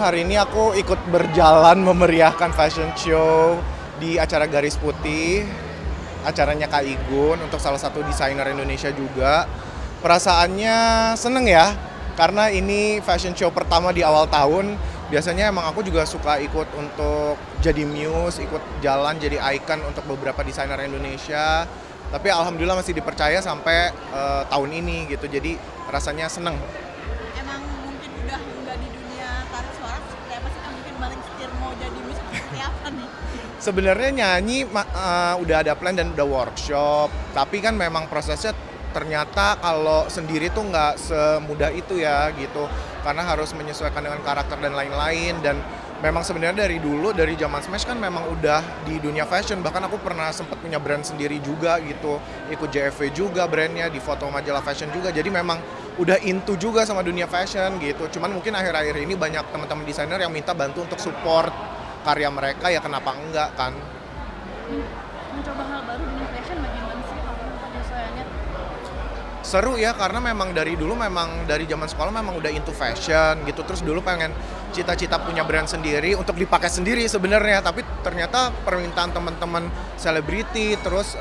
Hari ini aku ikut berjalan memeriahkan fashion show di acara Garis Putih, acaranya Kak Igun untuk salah satu desainer Indonesia juga. Perasaannya seneng ya, karena ini fashion show pertama di awal tahun. Biasanya emang aku juga suka ikut untuk jadi muse, ikut jalan jadi icon untuk beberapa desainer Indonesia. Tapi alhamdulillah masih dipercaya sampai tahun ini gitu, jadi rasanya seneng. Sebenarnya nyanyi udah ada plan dan udah workshop, tapi kan memang prosesnya ternyata kalau sendiri tuh nggak semudah itu ya gitu, karena harus menyesuaikan dengan karakter dan lain-lain. Dan memang sebenarnya dari dulu, dari zaman Smash kan memang udah di dunia fashion, bahkan aku pernah sempat punya brand sendiri juga gitu, ikut JFV juga brandnya, di foto majalah fashion juga, jadi memang udah into juga sama dunia fashion gitu. Cuman mungkin akhir-akhir ini banyak teman-teman desainer yang minta bantu untuk support karya mereka, ya kenapa enggak kan. Mencoba hal baru di fashion bagaimana sih kamu penyesuaiannya? Seru ya, karena memang dari dulu, memang dari zaman sekolah memang udah into fashion gitu. Terus dulu pengen cita-cita punya brand sendiri untuk dipakai sendiri sebenarnya, tapi ternyata permintaan teman-teman selebriti terus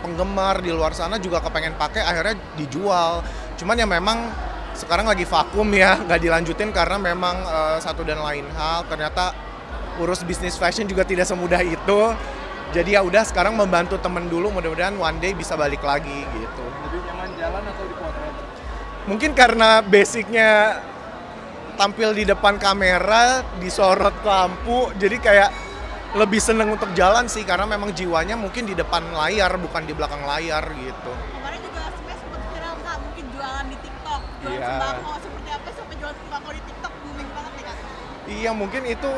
penggemar di luar sana juga kepengen pakai, akhirnya dijual. Cuman ya memang sekarang lagi vakum ya, nggak dilanjutin karena memang satu dan lain hal, ternyata urus bisnis fashion juga tidak semudah itu. Jadi ya udah sekarang membantu temen dulu, mudah-mudahan one day bisa balik lagi gitu. Lebih nyaman jalan atau di potret? Mungkin karena basicnya tampil di depan kamera, disorot lampu, jadi kayak lebih seneng untuk jalan sih karena memang jiwanya mungkin di depan layar bukan di belakang layar gitu. Kemarin juga Smash sempat viral Kak, mungkin jualan di TikTok, jualan Iya. sembako, seperti apa sampai jualan sembako di TikTok booming banget nih Kak. Iya mungkin itu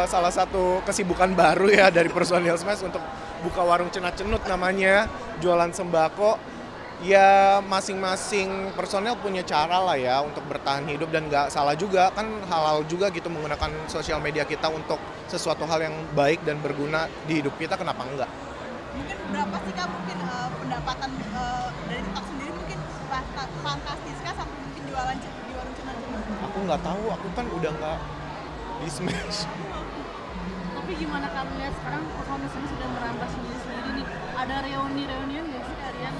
salah satu kesibukan baru ya dari personil Smash untuk buka warung cenat-cenut namanya, jualan sembako. Ya masing-masing personel punya cara lah ya untuk bertahan hidup dan nggak salah juga kan halal juga gitu menggunakan sosial media kita untuk sesuatu hal yang baik dan berguna di hidup kita, kenapa enggak? Mungkin berapa sih Kak mungkin pendapatan dari TikTok sendiri mungkin fantastis Kak sampai mungkin jualan di warung cenat-cenut. Aku nggak tahu, aku kan udah nggak di Smash. Tapi gimana Kak melihat sekarang performance ini sudah merambah sendiri-sendiri nih. Ada reuni-reunian nggak sih kalian?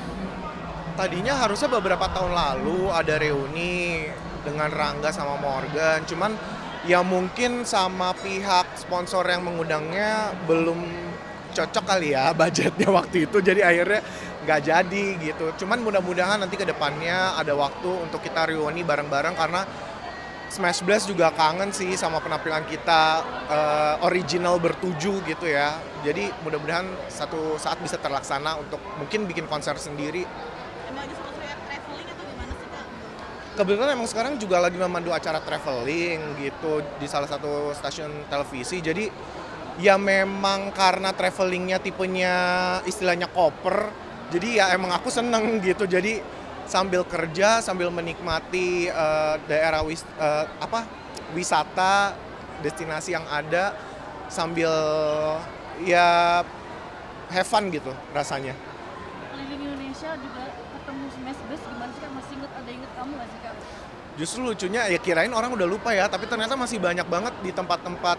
Tadinya harusnya beberapa tahun lalu ada reuni dengan Rangga sama Morgan, cuman ya mungkin sama pihak sponsor yang mengundangnya belum cocok kali ya budgetnya waktu itu, jadi akhirnya nggak jadi gitu. Cuman mudah-mudahan nanti ke depannya ada waktu untuk kita reuni bareng-bareng karena Smash Blast juga kangen sih sama penampilan kita original bertuju gitu ya. Jadi mudah-mudahan satu saat bisa terlaksana untuk mungkin bikin konser sendiri. Emang lagi suka traveling atau gimana sih Kak? Kebetulan emang sekarang juga lagi memandu acara traveling gitu di salah satu stasiun televisi. Jadi ya memang karena travelingnya tipenya istilahnya koper, jadi ya emang aku seneng gitu. Jadi sambil kerja, sambil menikmati daerah wisata, destinasi yang ada, sambil ya have fun gitu rasanya. Keliling Indonesia juga ketemu Smash Blast gimana sih Kak? Masih inget kamu nggak sih Kak? Justru lucunya ya kirain orang udah lupa ya, tapi ternyata masih banyak banget di tempat-tempat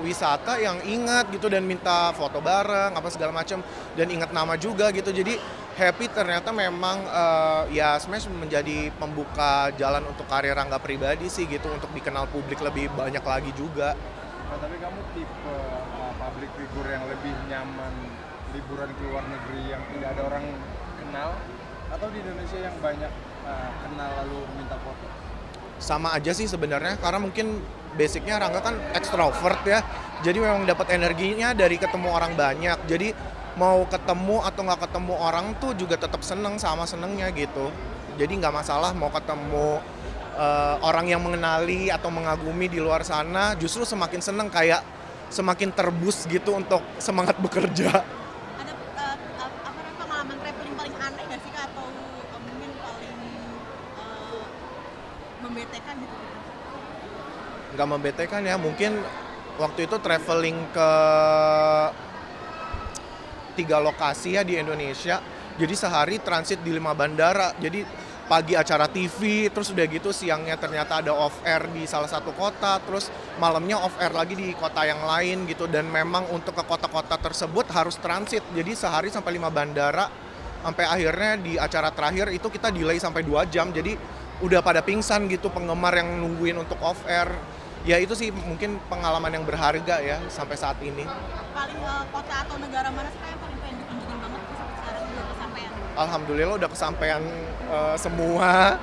wisata yang ingat gitu dan minta foto bareng apa segala macam dan ingat nama juga gitu. Jadi happy ternyata memang ya Smash menjadi pembuka jalan untuk karir Rangga pribadi sih gitu untuk dikenal publik lebih banyak lagi juga. Nah, tapi kamu tipe public figure yang lebih nyaman liburan ke luar negeri yang tidak ada orang kenal atau di Indonesia yang banyak kenal lalu minta foto? Sama aja sih sebenarnya karena mungkin basicnya Rangga kan ekstrovert ya, jadi memang dapat energinya dari ketemu orang banyak. Jadi mau ketemu atau nggak ketemu orang tuh juga tetap seneng sama senengnya gitu. Jadi nggak masalah mau ketemu orang yang mengenali atau mengagumi di luar sana, justru semakin seneng kayak semakin terbus gitu untuk semangat bekerja. Ada pengalaman traveling paling aneh nggak sih Kak? Atau mungkin paling membetekan gitu? Nggak membetekan ya, mungkin waktu itu traveling ke 3 lokasi ya di Indonesia, jadi sehari transit di 5 bandara. Jadi pagi acara TV, terus udah gitu siangnya ternyata ada off air di salah satu kota, terus malamnya off air lagi di kota yang lain gitu. Dan memang untuk ke kota-kota tersebut harus transit, jadi sehari sampai 5 bandara, sampai akhirnya di acara terakhir itu kita delay sampai 2 jam, jadi udah pada pingsan gitu penggemar yang nungguin untuk off air. Ya itu sih mungkin pengalaman yang berharga ya sampai saat ini. Paling kota atau negara mana sih Kak yang paling pengen dikunjungin banget sampai sekarang udah kesampaian? Alhamdulillah udah kesampaian semua.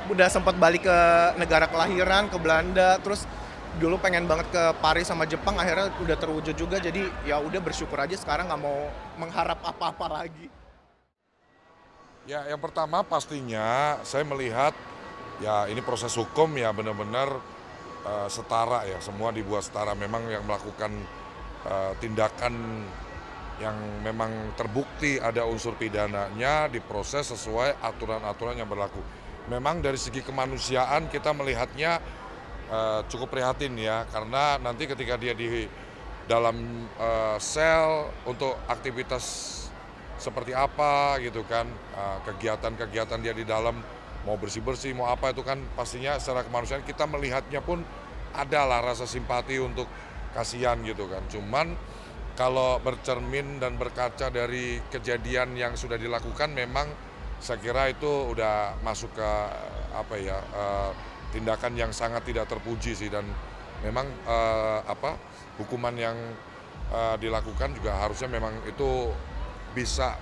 Udah sempat balik ke negara kelahiran, ke Belanda, terus dulu pengen banget ke Paris sama Jepang, akhirnya udah terwujud juga. Jadi ya udah bersyukur aja, sekarang nggak mau mengharap apa-apa lagi. Ya, yang pertama pastinya saya melihat ya ini proses hukum ya benar-benar setara ya, semua dibuat setara. Memang yang melakukan tindakan yang memang terbukti ada unsur pidananya diproses sesuai aturan-aturan yang berlaku. Memang dari segi kemanusiaan kita melihatnya cukup prihatin ya, karena nanti ketika dia di dalam sel untuk aktivitas seperti apa gitu kan, kegiatan-kegiatan dia di dalam mau bersih-bersih, mau apa itu kan pastinya secara kemanusiaan kita melihatnya pun adalah rasa simpati untuk kasihan gitu kan. Cuman kalau bercermin dan berkaca dari kejadian yang sudah dilakukan, memang saya kira itu udah masuk ke tindakan yang sangat tidak terpuji sih, dan memang hukuman yang dilakukan juga harusnya memang itu bisa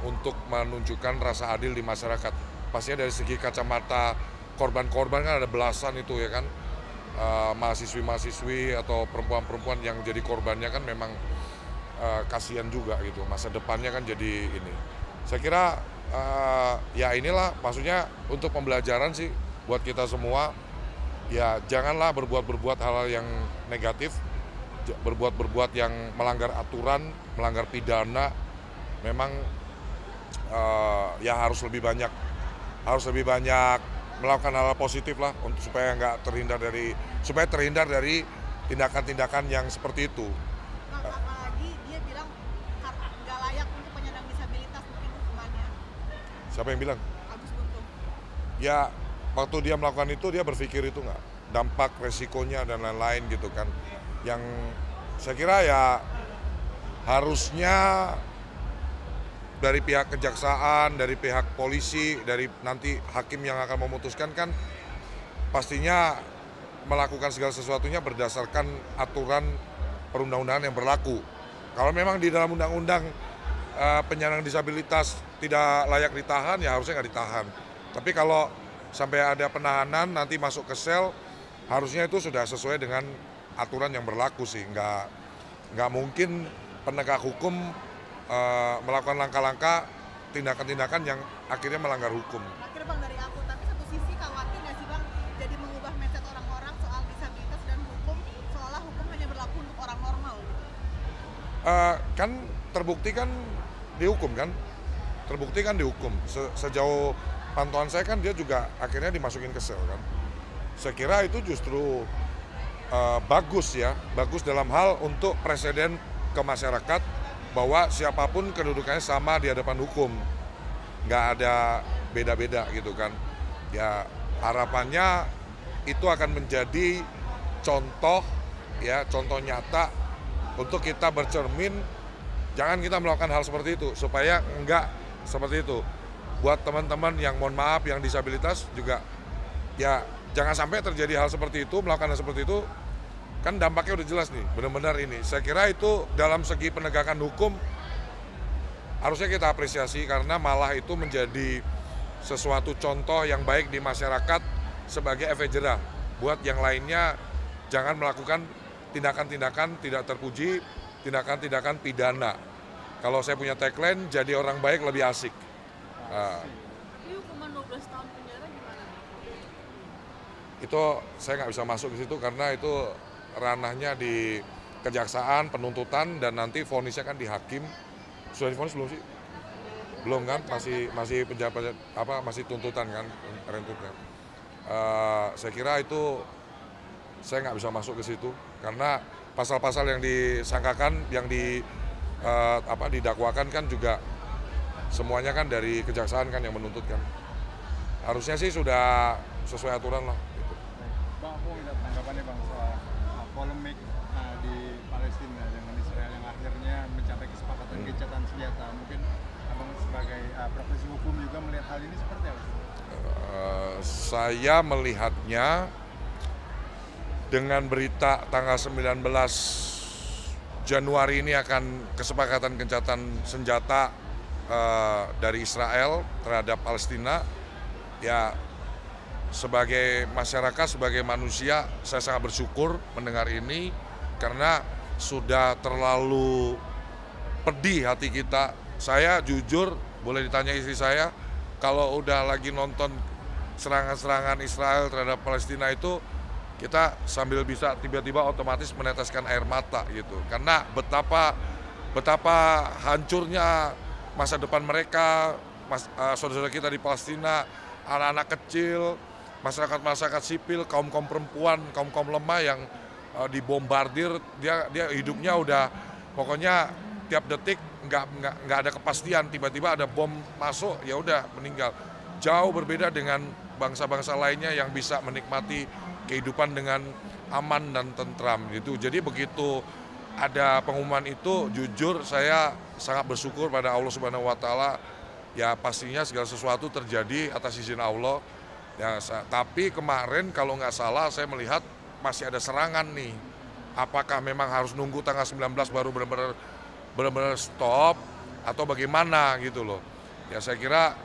untuk menunjukkan rasa adil di masyarakat. Pastinya dari segi kacamata korban-korban kan ada belasan itu ya kan, mahasiswi-mahasiswi atau perempuan-perempuan yang jadi korbannya kan memang kasihan juga gitu, masa depannya kan jadi ini. Saya kira ya inilah maksudnya untuk pembelajaran sih buat kita semua, ya janganlah berbuat hal-hal yang negatif, berbuat yang melanggar aturan, melanggar pidana. Memang ya harus lebih banyak melakukan hal positif lah untuk supaya terhindar dari tindakan-tindakan yang seperti itu. Bang, apalagi dia bilang karena nggak layak untuk penyandang disabilitas mungkin hukumannya. Siapa yang bilang? Agus Buntung. Ya waktu dia melakukan itu dia berpikir itu nggak dampak resikonya dan lain-lain gitu kan. Yang saya kira ya harusnya dari pihak kejaksaan, dari pihak polisi, dari nanti hakim yang akan memutuskan kan pastinya melakukan segala sesuatunya berdasarkan aturan perundang-undangan yang berlaku. Kalau memang di dalam undang-undang penyandang disabilitas tidak layak ditahan, ya harusnya nggak ditahan. Tapi kalau sampai ada penahanan nanti masuk ke sel, harusnya itu sudah sesuai dengan aturan yang berlaku sih. Nggak mungkin penegak hukum melakukan langkah-langkah tindakan-tindakan yang akhirnya melanggar hukum. Akhir Bang dari aku, tapi satu sisi khawatir nggak sih Bang jadi mengubah mindset orang-orang soal disabilitas dan hukum, seolah hukum hanya berlaku untuk orang normal gitu. Kan terbukti kan dihukum. Sejauh pantauan saya kan dia juga akhirnya dimasukin ke sel kan. Saya kira itu justru bagus dalam hal untuk presiden ke masyarakat bahwa siapapun kedudukannya sama di hadapan hukum, nggak ada beda-beda gitu kan. Ya harapannya itu akan menjadi contoh nyata untuk kita bercermin, jangan kita melakukan hal seperti itu, supaya enggak seperti itu. Buat teman-teman yang mohon maaf yang disabilitas juga, ya jangan sampai terjadi hal seperti itu, melakukan hal seperti itu, kan dampaknya udah jelas nih, benar-benar ini. Saya kira itu dalam segi penegakan hukum harusnya kita apresiasi karena malah itu menjadi sesuatu contoh yang baik di masyarakat sebagai efek jerah. Buat yang lainnya jangan melakukan tindakan-tindakan tidak terpuji, tindakan-tindakan pidana. Kalau saya punya tagline, jadi orang baik lebih asik. Ini hukuman 12 tahun penjara gimana? Itu saya nggak bisa masuk ke situ karena itu ranahnya di kejaksaan, penuntutan, dan nanti vonisnya kan di hakim. Sudah divonis belum sih? Belum kan? Masih penjabat masih tuntutan kan, rentutnya. Saya kira itu saya nggak bisa masuk ke situ karena pasal-pasal yang disangkakan, yang didakwakan kan juga semuanya kan dari kejaksaan kan yang menuntut kan. Harusnya sih sudah sesuai aturan lah. Gitu. Bang, aku minta tanggapannya Bang soal polemik di Palestina dengan Israel yang akhirnya mencapai kesepakatan gencatan senjata. Mungkin Abang sebagai praktisi hukum juga melihat hal ini seperti apa? Saya melihatnya dengan berita tanggal 19 Januari ini akan kesepakatan gencatan senjata dari Israel terhadap Palestina, ya sebagai masyarakat, sebagai manusia, saya sangat bersyukur mendengar ini karena sudah terlalu pedih hati kita. Saya jujur, boleh ditanya istri saya, kalau udah lagi nonton serangan-serangan Israel terhadap Palestina itu, kita sambil bisa tiba-tiba otomatis meneteskan air mata gitu. Karena betapa hancurnya masa depan mereka, saudara-saudara kita di Palestina, anak-anak kecil, masyarakat sipil, kaum-kaum perempuan, kaum-kaum lemah yang dibombardir, dia hidupnya udah pokoknya tiap detik nggak ada kepastian, tiba-tiba ada bom masuk, ya udah meninggal. Jauh berbeda dengan bangsa-bangsa lainnya yang bisa menikmati kehidupan dengan aman dan tentram gitu. Jadi begitu ada pengumuman itu, jujur saya sangat bersyukur pada Allah Subhanahu wa taala. Ya pastinya segala sesuatu terjadi atas izin Allah. Ya, tapi kemarin kalau nggak salah saya melihat masih ada serangan nih. Apakah memang harus nunggu tanggal 19 baru benar-benar stop atau bagaimana gitu loh. Ya saya kira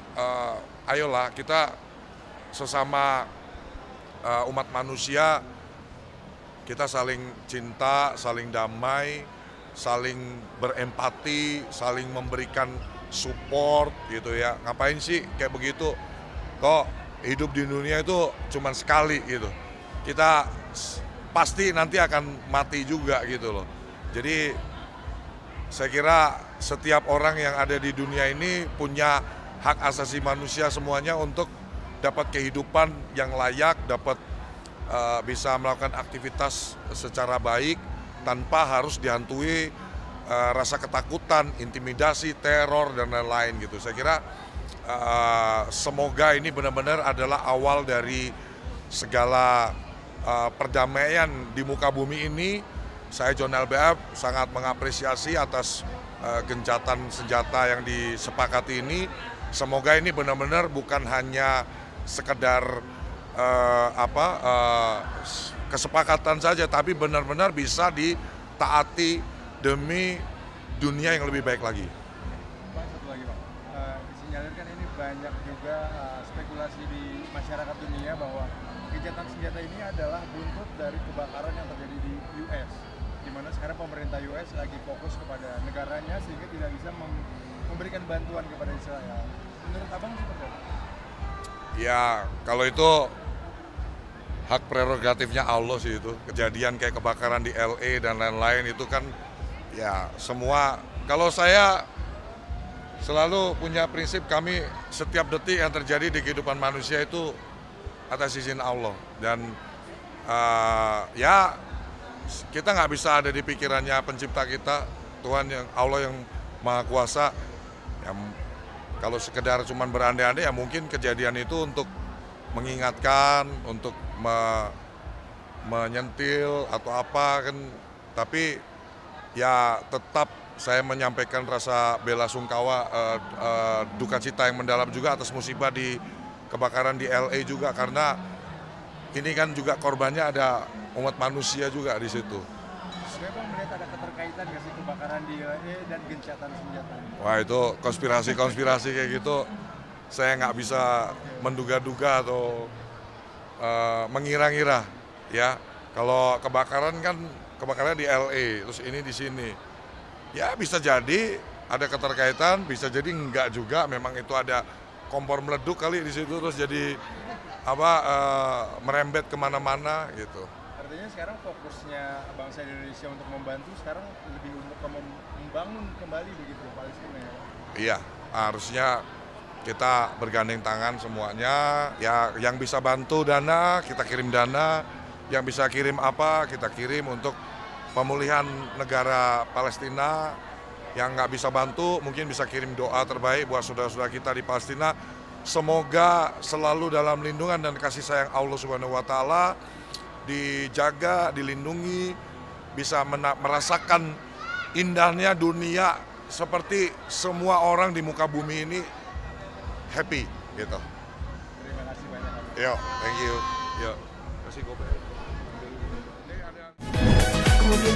ayolah kita sesama umat manusia kita saling cinta, saling damai, saling berempati, saling memberikan support gitu ya. Ngapain sih kayak begitu? Kok hidup di dunia itu cuman sekali gitu. Kita pasti nanti akan mati juga gitu loh. Jadi saya kira setiap orang yang ada di dunia ini punya hak asasi manusia semuanya untuk dapat kehidupan yang layak, dapat bisa melakukan aktivitas secara baik tanpa harus dihantui rasa ketakutan, intimidasi, teror, dan lain-lain gitu. Saya kira semoga ini benar-benar adalah awal dari segala perdamaian di muka bumi ini. Saya John LBF sangat mengapresiasi atas gencatan senjata yang disepakati ini. Semoga ini benar-benar bukan hanya sekedar kesepakatan saja, tapi benar-benar bisa ditaati demi dunia yang lebih baik lagi. Bang, satu lagi Bang, disinyalir kan ini banyak juga spekulasi di masyarakat dunia bahwa gencatan senjata ini adalah buntut dari kebakaran yang terjadi di US, di mana sekarang pemerintah US lagi fokus kepada negaranya sehingga tidak bisa memberikan bantuan kepada Israel. Menurut Abang seperti apa? Ya, kalau itu hak prerogatifnya Allah sih itu. Kejadian kayak kebakaran di LA dan lain-lain itu kan ya semua. Kalau saya selalu punya prinsip, kami setiap detik yang terjadi di kehidupan manusia itu atas izin Allah. Dan ya kita nggak bisa ada di pikirannya pencipta kita, Tuhan yang Allah yang Maha Kuasa. Ya, kalau sekedar cuman berandai-andai ya mungkin kejadian itu untuk mengingatkan, untuk menyentil atau apa kan, tapi ya tetap saya menyampaikan rasa bela sungkawa, duka cita yang mendalam juga atas musibah di kebakaran di LA juga, karena ini kan juga korbannya ada umat manusia juga di situ. Sebenarnya Bang melihat ada keterkaitan nggak sih kebakaran di LA dan gencatan senjata? Wah, itu konspirasi kayak gitu saya nggak bisa menduga-duga atau mengira-ngira ya. Kalau kebakaran kan kebakarannya di LA, terus ini di sini. Ya bisa jadi ada keterkaitan, bisa jadi enggak juga. Memang itu ada kompor meleduk kali di situ, terus jadi merembet kemana-mana gitu. Artinya sekarang fokusnya bangsa Indonesia untuk membantu sekarang lebih untuk membangun kembali begitu Palestina ya? Iya, harusnya kita bergandeng tangan semuanya. Ya, yang bisa bantu dana, kita kirim dana. Yang bisa kirim apa, kita kirim untuk pemulihan negara Palestina. Yang nggak bisa bantu, mungkin bisa kirim doa terbaik buat saudara-saudara kita di Palestina. Semoga selalu dalam lindungan dan kasih sayang Allah Subhanahu wa Ta'ala, dijaga, dilindungi, bisa merasakan indahnya dunia seperti semua orang di muka bumi ini happy gitu. Terima kasih banyak. Yo, thank you. Yo, kasih kopi. Kemudian